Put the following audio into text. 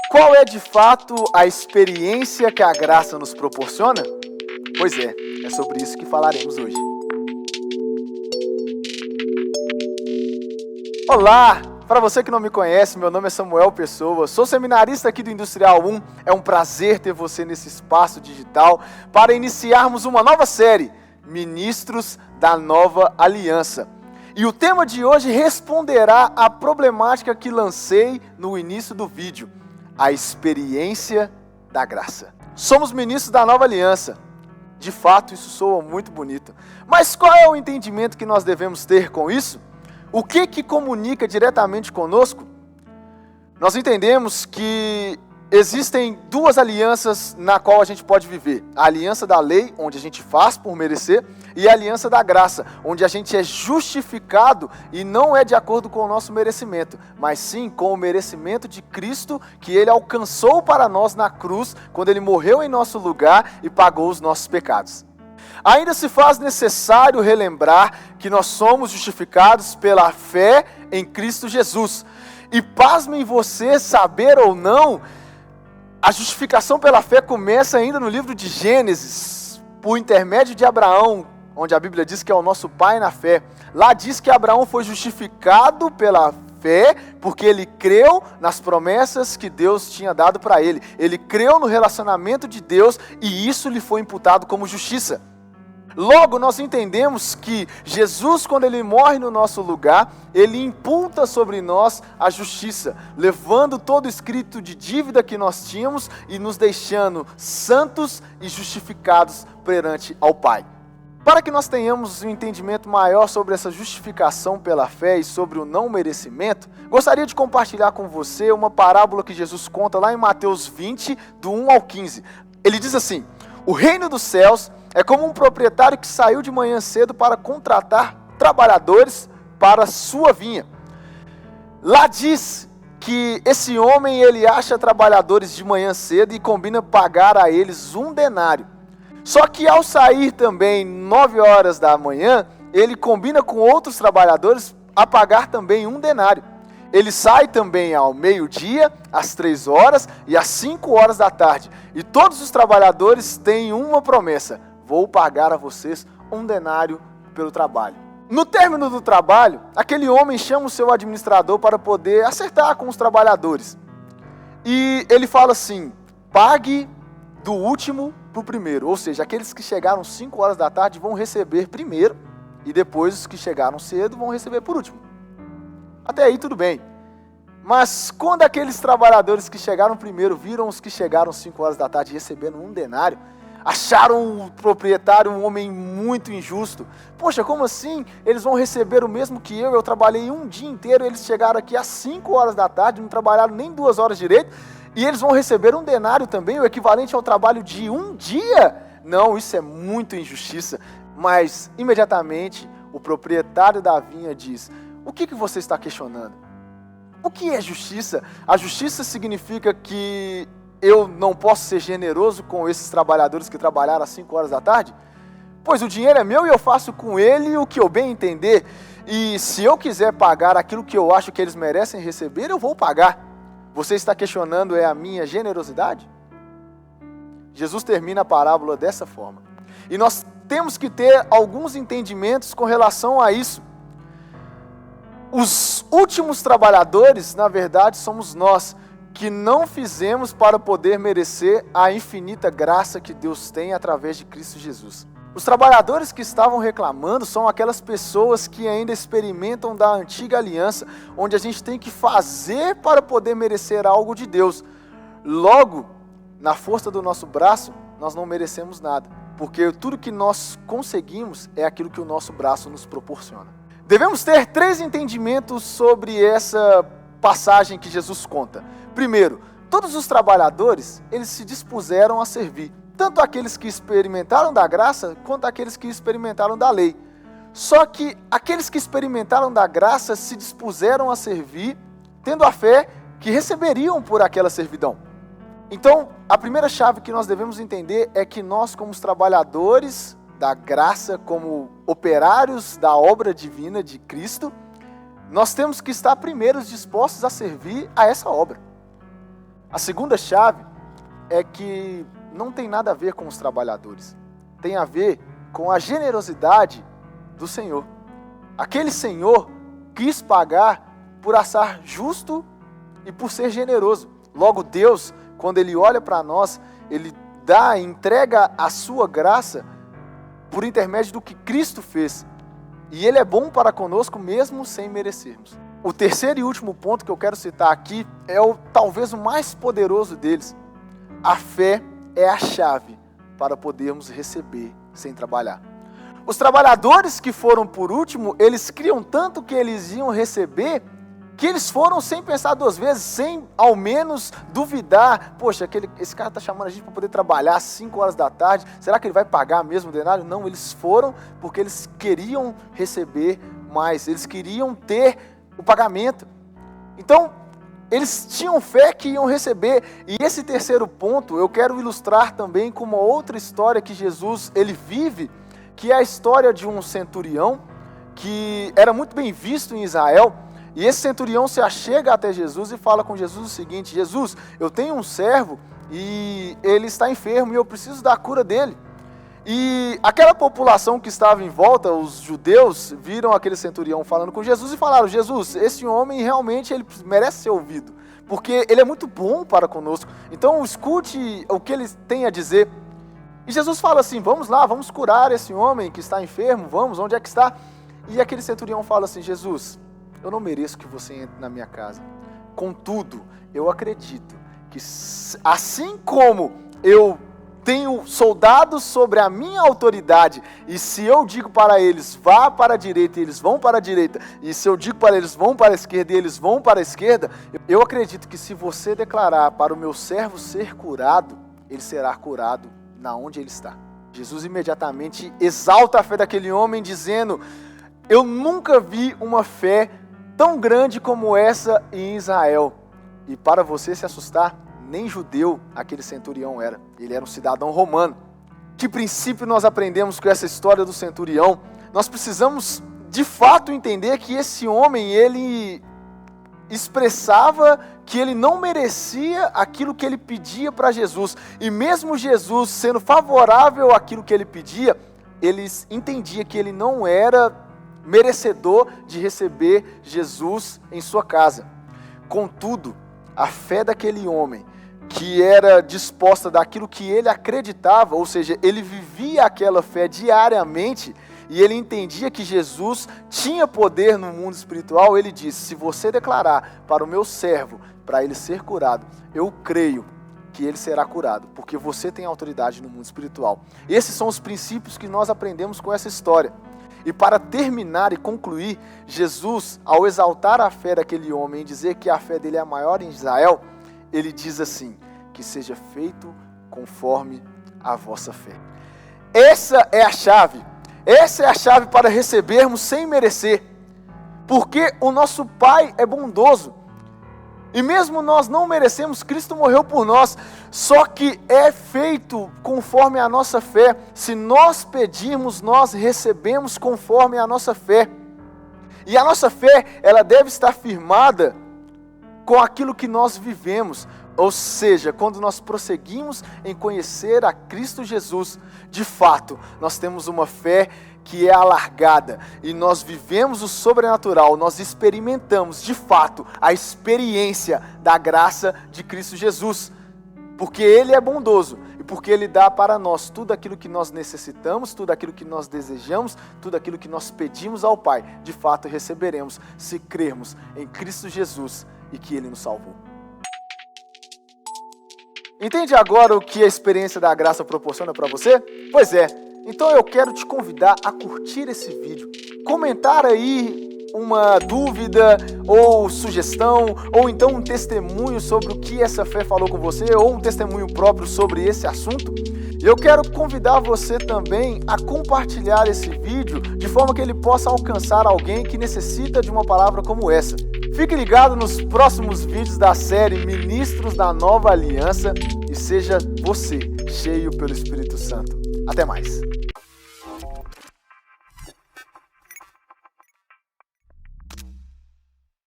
Qual é de fato a experiência que a graça nos proporciona? Pois é sobre isso que falaremos hoje. Olá! Para você que não me conhece, meu nome é Samuel Pessoa, sou seminarista aqui do Industrial 1. É um prazer ter você nesse espaço digital para iniciarmos uma nova série, Ministros da Nova Aliança. E o tema de hoje responderá à problemática que lancei no início do vídeo, a experiência da graça. Somos ministros da Nova Aliança. De fato, isso soa muito bonito. Mas qual é o entendimento que nós devemos ter com isso? O que comunica diretamente conosco? Nós entendemos que existem duas alianças na qual a gente pode viver. A aliança da lei, onde a gente faz por merecer, e a aliança da graça, onde a gente é justificado e não é de acordo com o nosso merecimento, mas sim com o merecimento de Cristo que Ele alcançou para nós na cruz, quando Ele morreu em nosso lugar e pagou os nossos pecados. Ainda se faz necessário relembrar que nós somos justificados pela fé em Cristo Jesus. E pasmem você saber ou não, a justificação pela fé começa ainda no livro de Gênesis, por intermédio de Abraão, onde a Bíblia diz que é o nosso pai na fé. Lá diz que Abraão foi justificado pela fé, porque ele creu nas promessas que Deus tinha dado para ele. Ele creu no relacionamento de Deus e isso lhe foi imputado como justiça. Logo, nós entendemos que Jesus, quando Ele morre no nosso lugar, Ele imputa sobre nós a justiça, levando todo o escrito de dívida que nós tínhamos e nos deixando santos e justificados perante ao Pai. Para que nós tenhamos um entendimento maior sobre essa justificação pela fé e sobre o não merecimento, gostaria de compartilhar com você uma parábola que Jesus conta lá em Mateus 20, do 1 ao 15. Ele diz assim: o reino dos céus é como um proprietário que saiu de manhã cedo para contratar trabalhadores para a sua vinha. Lá diz que esse homem ele acha trabalhadores de manhã cedo e combina pagar a eles 1 denário. Só que ao sair também 9 horas da manhã, ele combina com outros trabalhadores a pagar também 1 denário. Ele sai também ao meio-dia, às 3 horas e às 5 horas da tarde. E todos os trabalhadores têm uma promessa: vou pagar a vocês 1 denário pelo trabalho. No término do trabalho, aquele homem chama o seu administrador para poder acertar com os trabalhadores. E ele fala assim: pague do último para o primeiro. Ou seja, aqueles que chegaram 5 horas da tarde vão receber primeiro e depois os que chegaram cedo vão receber por último. Até aí tudo bem. Mas quando aqueles trabalhadores que chegaram primeiro viram os que chegaram 5 horas da tarde recebendo 1 denário, acharam o proprietário um homem muito injusto. Poxa, como assim? Eles vão receber o mesmo que eu trabalhei um dia inteiro, eles chegaram aqui às 5 horas da tarde, não trabalharam nem 2 horas direito, e eles vão receber 1 denário também, o equivalente ao trabalho de um dia? Não, isso é muito injustiça. Mas, imediatamente, o proprietário da vinha diz: o que você está questionando? O que é justiça? A justiça significa que eu não posso ser generoso com esses trabalhadores que trabalharam às 5 horas da tarde? Pois o dinheiro é meu e eu faço com ele o que eu bem entender. E se eu quiser pagar aquilo que eu acho que eles merecem receber, eu vou pagar. Você está questionando a minha generosidade? Jesus termina a parábola dessa forma. E nós temos que ter alguns entendimentos com relação a isso. Os últimos trabalhadores, na verdade, somos nós, que não fizemos para poder merecer a infinita graça que Deus tem através de Cristo Jesus. Os trabalhadores que estavam reclamando são aquelas pessoas que ainda experimentam da antiga aliança, onde a gente tem que fazer para poder merecer algo de Deus. Logo, na força do nosso braço, nós não merecemos nada, porque tudo que nós conseguimos é aquilo que o nosso braço nos proporciona. Devemos ter 3 entendimentos sobre essa passagem que Jesus conta. Primeiro, todos os trabalhadores, eles se dispuseram a servir, tanto aqueles que experimentaram da graça, quanto aqueles que experimentaram da lei. Só que aqueles que experimentaram da graça se dispuseram a servir, tendo a fé que receberiam por aquela servidão. Então, a primeira chave que nós devemos entender é que nós, como os trabalhadores da graça, como operários da obra divina de Cristo, nós temos que estar primeiro dispostos a servir a essa obra. A segunda chave é que não tem nada a ver com os trabalhadores. Tem a ver com a generosidade do Senhor. Aquele Senhor quis pagar por achar justo e por ser generoso. Logo, Deus, quando Ele olha para nós, Ele entrega a sua graça por intermédio do que Cristo fez. E Ele é bom para conosco mesmo sem merecermos. O terceiro e último ponto que eu quero citar aqui é talvez o mais poderoso deles. A fé é a chave para podermos receber sem trabalhar. Os trabalhadores que foram por último, eles criam tanto que eles iam receber, que eles foram sem pensar duas vezes, sem ao menos duvidar. Poxa, esse cara está chamando a gente para poder trabalhar às 5 horas da tarde, será que ele vai pagar mesmo o denário? Não, eles foram porque eles queriam receber mais, eles queriam ter o pagamento. Então, eles tinham fé que iam receber. E esse terceiro ponto eu quero ilustrar também com uma outra história que Jesus ele vive, que é a história de um centurião que era muito bem visto em Israel. E esse centurião se achega até Jesus e fala com Jesus o seguinte: Jesus, eu tenho um servo e ele está enfermo e eu preciso da cura dele. E aquela população que estava em volta, os judeus, viram aquele centurião falando com Jesus e falaram: Jesus, esse homem realmente ele merece ser ouvido, porque ele é muito bom para conosco, então escute o que ele tem a dizer. E Jesus fala assim: vamos lá, vamos curar esse homem que está enfermo, vamos, onde é que está? E aquele centurião fala assim: Jesus, eu não mereço que você entre na minha casa, contudo, eu acredito que assim como eu tenho soldados sobre a minha autoridade, e se eu digo para eles, vá para a direita, eles vão para a direita, e se eu digo para eles, vão para a esquerda, e eles vão para a esquerda, eu acredito que se você declarar para o meu servo ser curado, ele será curado na onde ele está. Jesus imediatamente exalta a fé daquele homem, dizendo: eu nunca vi uma fé tão grande como essa em Israel. E para você se assustar, nem judeu aquele centurião era, ele era um cidadão romano. Que princípio nós aprendemos com essa história do centurião? Nós precisamos de fato entender que esse homem, ele expressava que ele não merecia aquilo que ele pedia para Jesus, e mesmo Jesus sendo favorável àquilo que ele pedia, ele entendia que ele não era merecedor de receber Jesus em sua casa. Contudo, a fé daquele homem, que era disposta daquilo que ele acreditava, ou seja, ele vivia aquela fé diariamente, e ele entendia que Jesus tinha poder no mundo espiritual. Ele disse: se você declarar para o meu servo, para ele ser curado, eu creio que ele será curado, porque você tem autoridade no mundo espiritual. Esses são os princípios que nós aprendemos com essa história. E para terminar e concluir, Jesus, ao exaltar a fé daquele homem e dizer que a fé dele é a maior em Israel, ele diz assim: que seja feito conforme a vossa fé. Essa é a chave. Essa é a chave para recebermos sem merecer. Porque o nosso Pai é bondoso. E mesmo nós não merecemos, Cristo morreu por nós. Só que é feito conforme a nossa fé. Se nós pedirmos, nós recebemos conforme a nossa fé. E a nossa fé, ela deve estar firmada com aquilo que nós vivemos. Ou seja, quando nós prosseguimos em conhecer a Cristo Jesus, de fato, nós temos uma fé que é alargada, e nós vivemos o sobrenatural, nós experimentamos, de fato, a experiência da graça de Cristo Jesus, porque Ele é bondoso, e porque Ele dá para nós tudo aquilo que nós necessitamos, tudo aquilo que nós desejamos, tudo aquilo que nós pedimos ao Pai, de fato receberemos, se crermos em Cristo Jesus, e que Ele nos salvou. Entende agora o que a experiência da graça proporciona para você? Pois é, então eu quero te convidar a curtir esse vídeo, comentar aí uma dúvida ou sugestão, ou então um testemunho sobre o que essa fé falou com você, ou um testemunho próprio sobre esse assunto. Eu quero convidar você também a compartilhar esse vídeo de forma que ele possa alcançar alguém que necessita de uma palavra como essa. Fique ligado nos próximos vídeos da série Ministros da Nova Aliança e seja você cheio pelo Espírito Santo. Até mais!